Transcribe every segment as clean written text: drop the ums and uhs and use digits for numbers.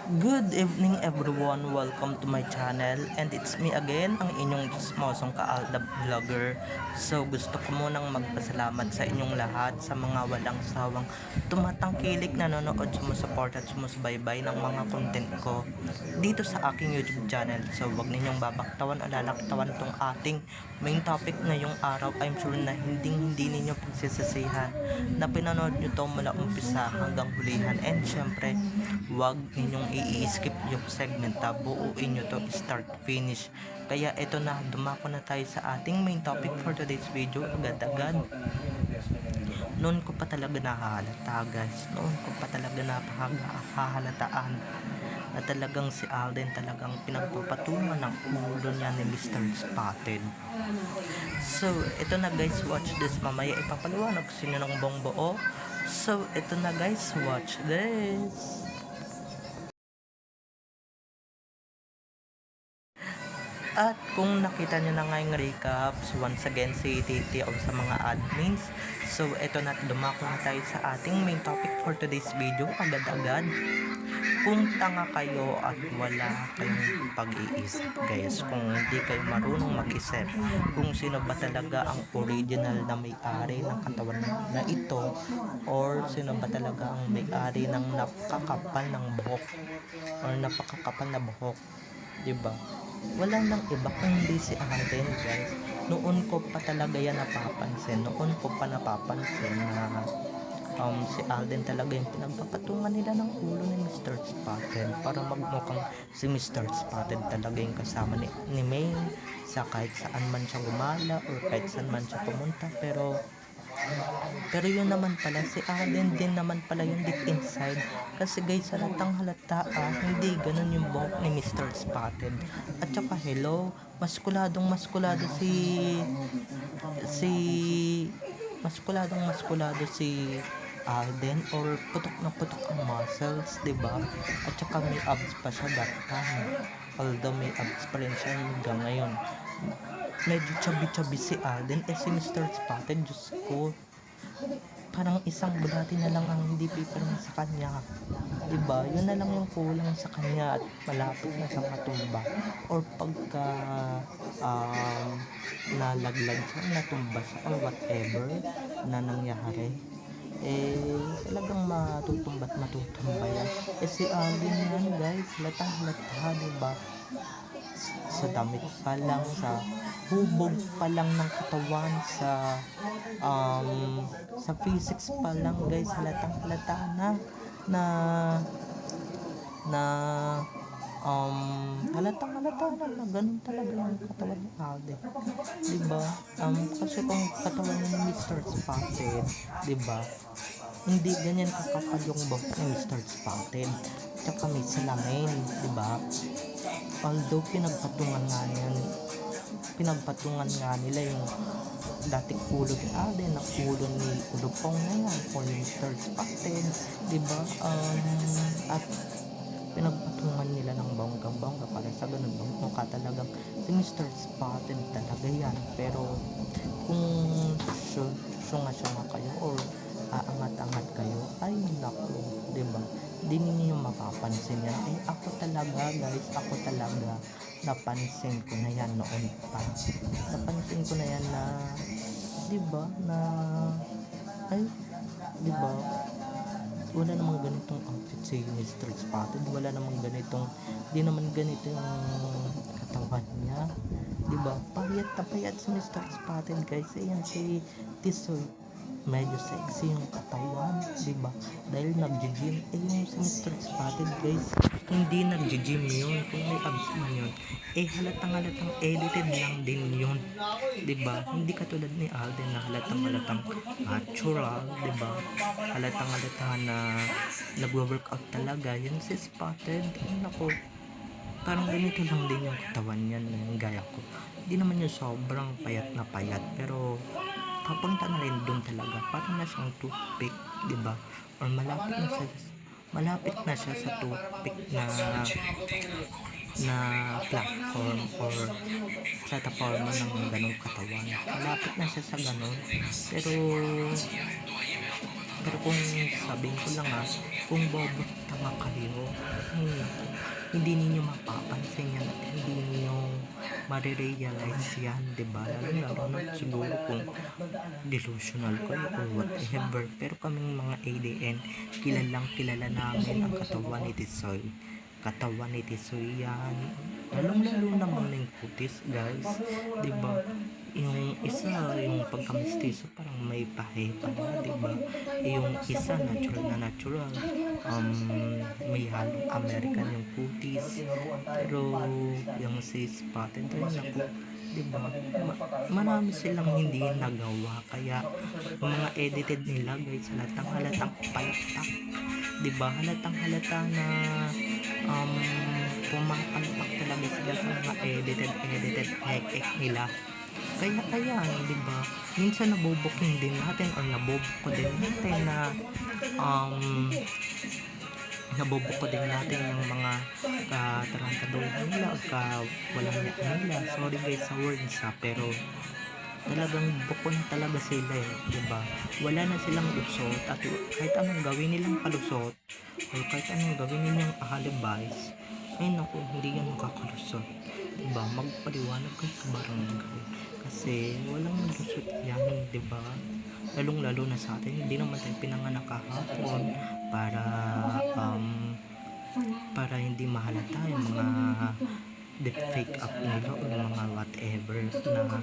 Good evening everyone, welcome to my channel and it's me again, ang inyong chismosong kaalda vlogger. So gusto ko munang magpasalamat sa inyong lahat sa mga walang sawang tumatangkilik, nanonood, sumusuport at sumusubaybay ng mga content ko dito sa aking YouTube channel. So wag ninyong babaktawan o lalaktawan tong ating main topic ngayong araw. I'm sure na hindi ninyo pagsisisihan na pinanood nyo to mula umpisa hanggang hulihan, and syempre wag ninyong i-skip yung segment, buuin nyo to start finish. Kaya ito na, dumako na tayo sa ating main topic for today's video agad-agad. Noon ko pa talaga nahahalata guys, noon ko pa talaga napahahalataan na talagang si Alden talagang pinagpapatungan ng ulo niya ni Mr. Spotted. So ito na guys, watch this, mamaya ipapaliwanag ko sa inyo ng buong buo. So ito na guys, watch this. At kung nakita nyo na nga yung recaps, once again si Titi o sa mga admins. So eto na, dumako na tayo sa ating main topic for today's video agad-agad. Kung tanga kayo at wala kayong pag-iisip guys, kung hindi kayo marunong mag-isip kung sino ba talaga ang original na may-ari ng katawan na ito, or sino ba talaga ang may-ari ng napakakapal ng buhok or napakakapal na buhok, diba? Wala nang iba kundi si Alden guys. Noon ko pa talaga yan napapansin, noon ko pa napapansin na si Alden talaga yung pinagpapatungan nila ng ulo ni Mr. Spotted para magmukhang si Mr. Spotted talaga yung kasama ni Maine sa kahit saan man siya gumala or kahit saan man siya pumunta. Pero yun naman pala, si Alden din naman pala yung deep inside. Kasi guys, halatang halata hindi ganun yung buhok ni Mr. Spotted. At saka hello, maskuladong maskulado maskulado si Alden, or putok na putok ang muscles, diba? At saka may abs pa siya that time. Although may abs pa rin siya hanggang ngayon. Medyo chubby si Alden, si Mr. Spotted, Diyos ko, parang isang bulati na lang ang hindi pipirma sa kanya, diba? Yun na lang yung kulang sa kanya at malapit na sa matumba, or pagka nalaglag siya, natumba siya, or whatever na nangyari, talagang matutumba yan. Si Alden yan guys, halata, diba? Sa damit pa lang, sa hubog pa lang ng katawan, sa physics pa lang guys, halatang halata na halatang halata na ganun talaga yung katawan ni Alden, diba? Kasi kung katawan ni Mr. Spotted, diba, hindi ganyan kakapal yung buhok ni Mr. Spotted, tsaka may salamin, diba? Although pinagpatungan nga nila yung dating ulo ni Alden, na ulo ni Ulupong na yan, o ni Mr. Spotted, diba? At pinagpatungan nila ng bonggang-bongga para sa ganun bang mukha talagang si Mr. Spotted talaga yan. Pero kung syunga-syunga kayo or aangat-angat kayo, ay naku, diba? Di ninyo mapapansin yan. Ako talaga guys, napansin ko na yan noon pa. Napansin ko na yan na, diba, na diba, wala namang ganitong outfit si Mr. Spotted, wala namang ganitong, di naman ganito yung katawan niya, diba? Payat si Mr. Spotted guys. Ayan si Tisoy, medyo sexy yung katawan, diba? Dahil nag-gym. Yung si Mr. Spotted guys, hindi nag-gym yun. Kung may abs man yun, halatang edited lang din yun, diba? Hindi katulad ni Alden na halatang natural, diba? Halatang na nagwo-workout talaga. Yun si Spotted, naku, parang ganito lang din yung katawan niyan, yung gaya ko. Hindi naman yung sobrang payat na payat, pero papunta na rin doon talaga, parang na siyang toothpick, diba? Or malapit na siya sa toothpick na platform or plataforma ng ganong katawan. Malapit na siya sa ganon. Pero kung sabihin ko lang kung bobo tanga kayo, ay naku, hindi ninyo mapapansin yan at hindi ninyo marirealize yan, diba? Lalo na siguro kung delusional kayo or whatever. Pero kaming mga ADN, kilalang kilala namin ang katawan ni Tisoy. Katawan ni Tisoy yan. Lalong-lalo naman yung kutis, guys. Diba? Yung isa, yung pagkamistiso, parang may pahe pa na, diba? Yung isa, natural na natural. May halong American yung kutis. Pero, yung si Spotted, ay naku, diba? Marami silang hindi nagawa. Kaya, yung mga edited nila, guys, halatang palpak. Diba? Halatang-halata na pumapalpak talaga sila sa mga edited ek nila. Kaya ayan, di ba? Minsan nabubuking din natin or nabubuko din natin na nabubuko din natin yung mga katarantaduhan nila o walang yak nila. Sorry guys sa words ha, pero talagang buko na talaga sila eh, di ba? Wala na silang lusot at kahit anong gawin nilang palusot or kahit anong gawin nilang alibis, ay naku, hindi yan makakalusot. Diba? Magpaliwanag kayo sa barangay. Kasi walang lusot yan, diba? Lalong-lalo na sa atin, hindi naman tayo pinanganak kahapon para hindi mahalata yung mga deepfake up nila o yung mga whatever na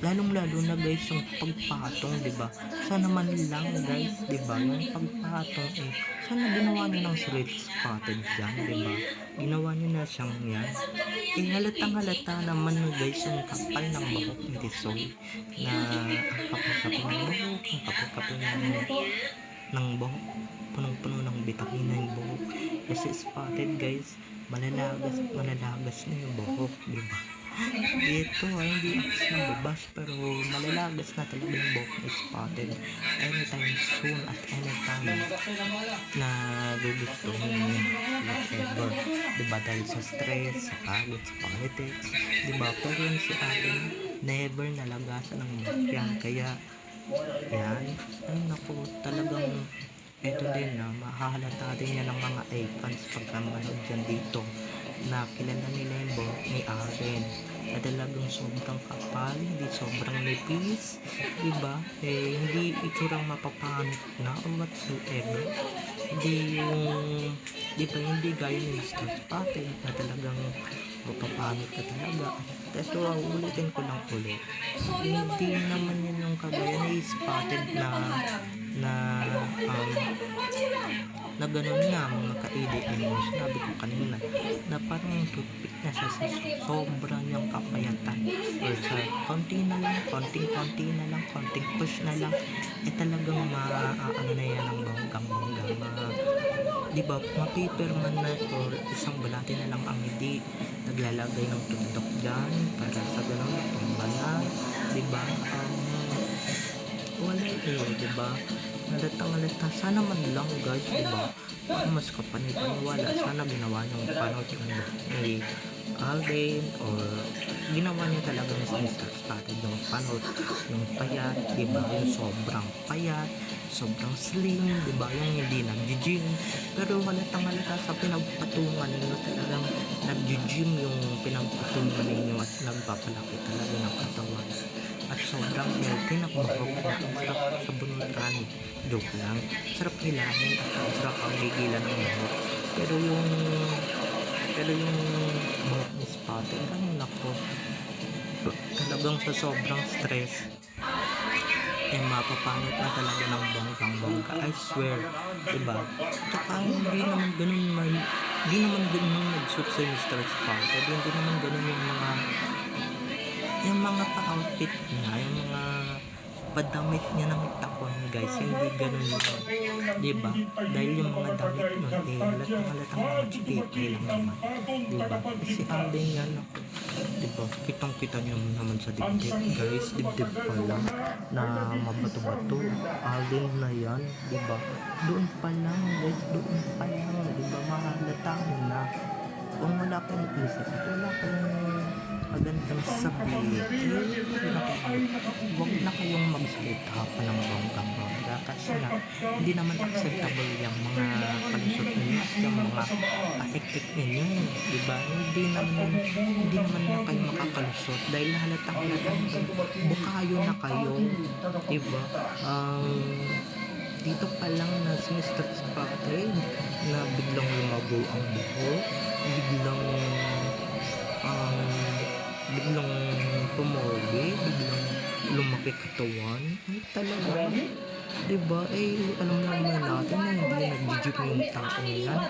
lalong-lalo na guys yung pagpatong, diba? Sana man lang guys, diba? Yung pagpatong eh, sana ginawa nyo ng Street Spotted dyan, diba? Ginawa nyo na siyang yan. Eh halatang-halata naman guys yung kapal ng bahok ni Tisoy na ang kapal-kapal ng bahok, ang kapal-kapal ng bahok, punong-puno ng vitamina yung bahok. Kasi Spotted guys, malalagas na yung bahok, diba? Ito ay hindi ako nababas pero malalagas na talaga yung buhok ni Spotted anytime soon at anytime na gugustuhin whatever, diba? Dahil sa stress, sa pagod, sa politics, diba? Pero yun si Allen never nalagasan ng buhok yan, kaya yan, ay naku, talagang ito din na mahahalata din yan ng mga icons pagka manood dyan dito na kilala nila yung buhok ni Allen na talagang sobrang kapal, hindi sobrang nipis, diba? Eh, hindi iturang mapapanit na or whatsoever. Hindi yung, diba, hindi gaya ni Mr. Spotted na talagang mapapanit na talaga. Ito, ulitin ko lang ulit. Hindi naman yun yung kagaya ni Spotted na ganun nga mga ka-ADM mo, sinabi ko kanina na parang toothpick na siya sa sobrang niyang kapayatan or sa konting push na lang eh talagang ano na yan ang bonggang diba, mapiperman na or isang bulate na lang ang hindi naglalagay ng tundok dyan para sa ganun tumba na, diba? Wala eh, diba? Halatang-halata, sana man lang guys, diba? Baka mas kapaniwala, sana ginawa niyong panood ni Alden or ginawa niya talaga ni Mr. Spotted yung panood, yung payat, diba? Yung sobrang payat, sobrang slim, diba? Yung hindi nag-gym, pero halatang-halata sa pinagpatungan ninyo, talagang nag-gym yung pinagpatungan ninyo at nagpapalaki talaga ng katawan. At sobrang healthy na bahok na ang sarap sa bunutan, joke lang, sarap hilahin at ang sarap ang gigilan ng bahok. Pero yung bahok ni Spotted, ano nako, talagang sa sobrang stress eh mapapanot na talaga ng bonggang-bongga, I swear, diba? Tsaka hindi naman ganun nag-shoot sa Mr. Spotted, hindi naman ganun yung mga pa-outfit niya, yung mga padamit niya ng takon guys, hindi ganun yun, diba? Dahil yung mga damit nun eh halatang mga chipipay lang naman, diba? Kasi Alden yan ako, diba? Kitang kita niyo naman sa dibdib guys, dibdib pa lang na mabato-bato, Alden na yan, diba? Doon pa lang guys, doon pa lang, diba? Mahalata mo na kung wala kang isip, wala kang magandang sabihin, huwag na kayong magsalita pa ng bonggang-bongga kasi nga hindi naman acceptable yung mga palusot ninyo at yung mga pahik-hik ninyo, diba? Hindi naman na kayo makakalusot dahil halatang bukayo na kayo, diba? Dito pa lang na si Mr. Spotted na biglang lumago ang buhok, biglang pumorbe, biglang lumaki katawan. Ay talaga, diba? Alam naman natin na hindi nag-gym yung taong yan.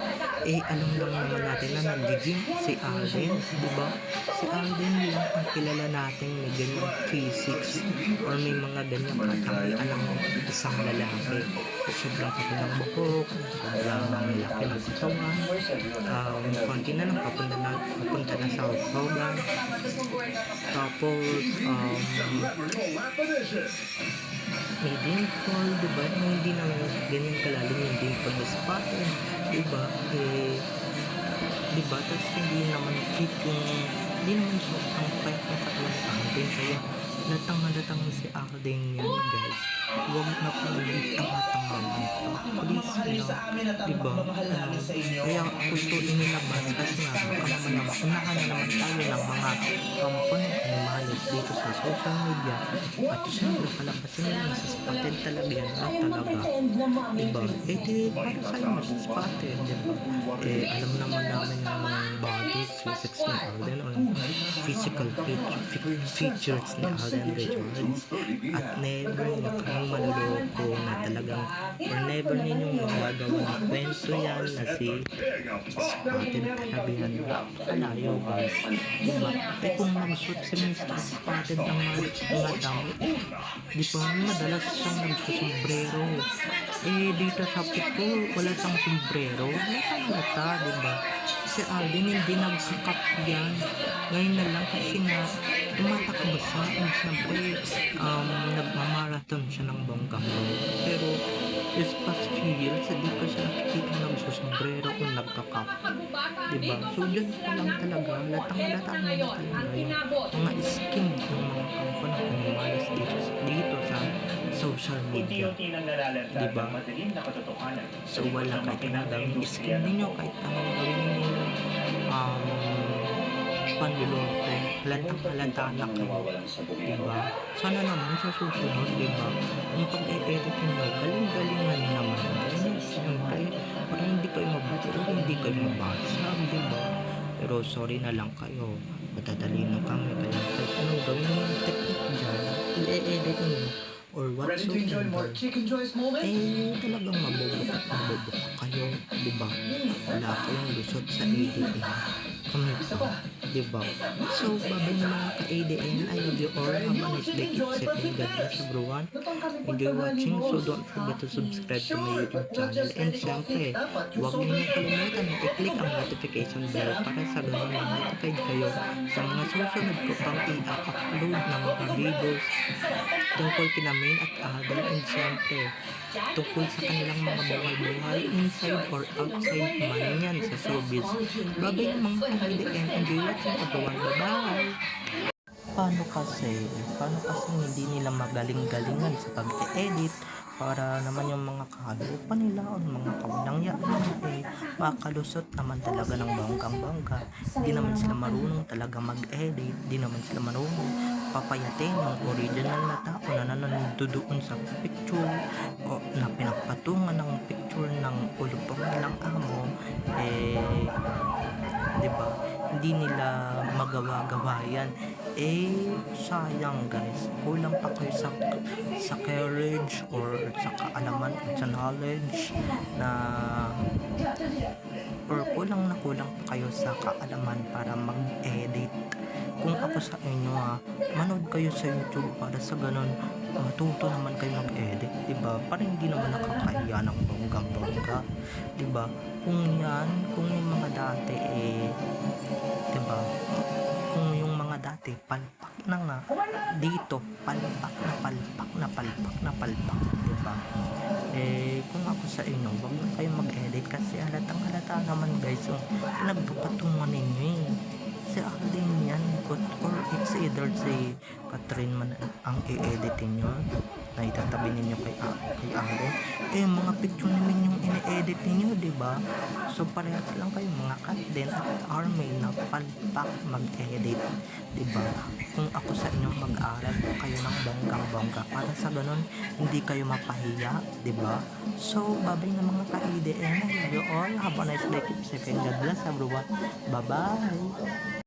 Alam lang naman natin na nag-gym si Alden, diba? Si Alden lang ang kilala natin may ganyang physics or may mga ganyang katangian ng isang lalaki. Sobrang laki ng buhok, sobrang laki ng katawan, konti na lang papunta na sa Hogan. Tapos may dimple, diba? Hindi naman ganyan kalalim yung dimple na Spotted, diba? Diba? Tapos hindi naman fit hindi naman siya ang payat ng katawan ni Alden, kaya latang si Alden yan, guys. Huwag na po tanga-tanga dito, please lang, diba? Kaya gusto inilabas kasi nga baka mamaya unahan na naman tayo ng mga kampanya animalis dito sa social media at syempre palabasin nila sa Spotted talaga yan talaga, diba? Para sa'yo mas Spotted, diba? Alam naman namin yung body physics ni Alden or physical features ni Alden Richards at never na kayong maluloko na talagang or never ninyong magagawa ng kwento yan na si Spotted talaga yan kalayo, guys, diba? Kung mag-shoot si Mr. Spotted ang mga damit, diba madalas siyang nagsusombrero, dito sa picture wala siyang sombrero, natangata, diba? Si Alden hindi nagsakap yan ngayon na lang kasi nga tumatakbo siya and syempre nagmamarathon siya ng bonggang-bongga, pero this past few years hindi pa siya nakikita nagsusombrero kung nagkakap, diba? So dyan pa lang talaga latang-latang na talaga yung mga skin ng mga kampana umalas dito sa social media, diba? So wala kahit anong gawin skin ninyo, kahit anong gawin ninyo panluloko, halata na kayo, diba? Sana naman sa susunod, diba, yung pag-e-edit nyo, galing-galingan naman, siyempre, para hindi kayo mabuti o hindi kayo mabasa, diba? Pero sorry na lang kayo, matatalino kami, kaya kahit anong gawin nyo yung technique dyan, i-edit nyo or whatsoever, talagang mabubuka kayo, diba? Wala kayong lusot sa ADN, kami pa, diba? So, bago na mga ka-ADN, I love you all, have a nice day, keep safe and God bless everyone, enjoy watching, so don't forget to subscribe to my YouTube channel, and syempre, huwag niyo kalimutan na i-click ang notification bell para sa ganun ma-notified kayo sa mga susunod ko pang i-upload na mga videos tungkol kina Main at Alden, and syempre tungkol sa kanilang mga buhay-buhay inside or outside man yan sa showbiz. Babay ng mga ka-ADN, enjoy watching everyone, bye-bye! Paano kasi hindi nila magaling-galingan sa pag-edit para naman yung mga kahayupa nila o mga kawalang yan makalusot naman talaga ng bonggang-bongga. Di naman sila marunong talaga mag-edit, di naman sila marunong papayatin yung original na tao na nandoon sa picture o na pinagpatungan ng picture ng ulupong nilang amo, diba? Hindi nila magawa-gawa yan. Sayang, guys, kulang pa kayo sa courage or sa kaalaman at sa knowledge na or kulang pa kayo sa kaalaman para mag-edit. Kung ako sa inyo manood kayo sa YouTube para sa ganun matuto naman kayo mag-edit, diba? Para hindi naman nakakahiya ng bonggang-bongga, diba? Kung yung mga dati diba? Kung yung mga dati palpak na nga dito, palpak na palpak, diba? Kung ako sa inyo, wag na kayo mag-edit kasi halatang halata naman, guys, yung pinagpapatungan ninyo si Alden yan, or it's either si Catherine man ang i-editin nyo na itatabi ninyo kay Alden. Mga picture namin yung ini-edit ninyo, di ba? So parehas lang kayo mga Catherine at Army na palpak mag-edit, di ba? Kung ako sa inyo mag-aral kayo ng bonggang-bongga para sa ganun hindi kayo mapahiya, di ba? So babay na mga ka-EDN, you all have a nice day, keep safe and God bless everyone. Bye bye.